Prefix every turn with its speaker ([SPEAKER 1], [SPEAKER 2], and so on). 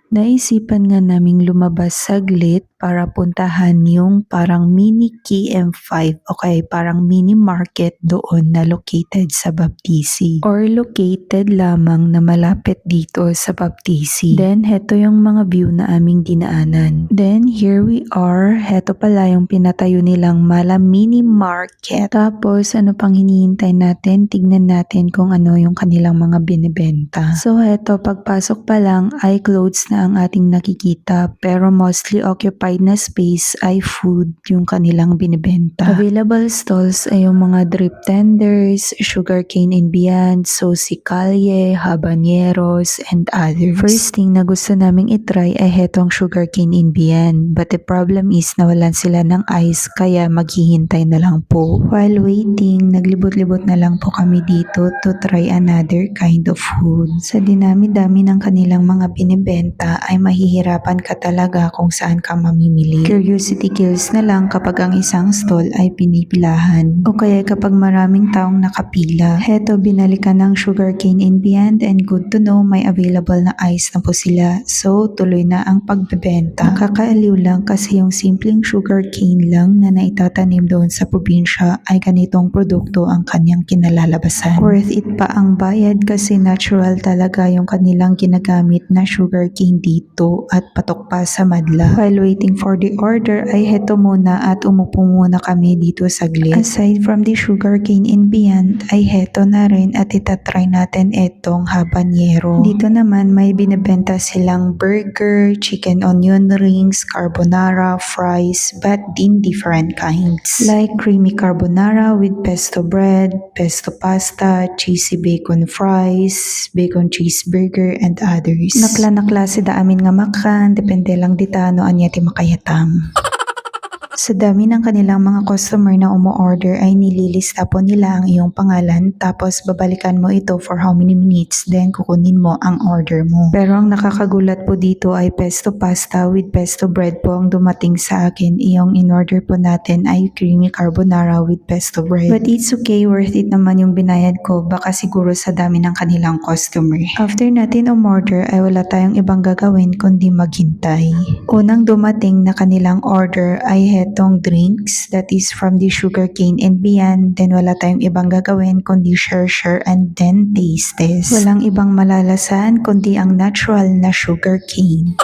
[SPEAKER 1] Naisipan nga naming lumabas saglit para puntahan yung parang mini KM5 o kaya parang mini market doon na located sa Baptisi or located lamang na malapit dito sa Baptisi. Then, heto yung mga view na aming dinaanan. Then, here we are. Heto pala yung pinatayo nilang Mala Mini Market. Tapos, ano pang hinihintay natin? Tignan natin kung ano yung kanilang mga binibenta. So, heto, pagpasok pa lang ay clothes na ang ating nakikita pero mostly occupied na space ay food yung kanilang binibenta. Available stalls ay yung mga drip tenders, sugarcane and beyond, sosi calye, habaneros, and others. First thing na gusto naming itry ay hetong sugarcane and beyond but the problem is nawalan sila ng ice kaya maghihintay na lang po. While waiting, naglibot-libot na lang po kami dito to try another kind of food. Sa dinami-dami ng kanilang mga binibenta ay mahihirapan ka talaga kung saan ka mamimili. Curiosity kills na lang kapag ang isang stall ay pinipilahan o kaya kapag maraming taong nakapila. Heto, binalikan ng sugarcane and beyond and good to know may available na ice na po sila. So, tuloy na ang pagbebenta. Nakakaaliw lang kasi yung simpleng sugarcane lang na naitatanim doon sa probinsya ay ganitong produkto ang kanyang kinalalabasan. Worth it pa ang bayad kasi natural talaga yung kanilang ginagamit na sugarcane dito at patok pa sa madla. While waiting for the order ay heto muna at umupo muna kami dito saglit. Aside from the sugarcane and beyond ay heto na rin at itatry natin etong habanero. Dito naman may binibenta silang burger, chicken onion rings, carbonara, fries, but din different kinds. Like creamy carbonara with pesto bread, pesto pasta, cheesy bacon fries, bacon cheeseburger, and others. Nakla si da amin nga makan, depende lang dita ano anya ti makayatam. Sa dami ng kanilang mga customer na umu-order ay nililista po nila ang iyong pangalan tapos babalikan mo ito for how many minutes then kukunin mo ang order mo. Pero ang nakakagulat po dito ay pesto pasta with pesto bread po ang dumating sa akin. Iyong in-order po natin ay creamy carbonara with pesto bread. But it's okay, worth it naman yung binayad ko baka siguro sa dami ng kanilang customer. After natin umorder ay wala tayong ibang gagawin kundi maghintay. Unang dumating na kanilang order ay hetong drinks that is from the sugarcane and beyond. Then wala tayong ibang gagawin kundi share and then taste test. Walang ibang malalasan kundi ang natural na sugarcane.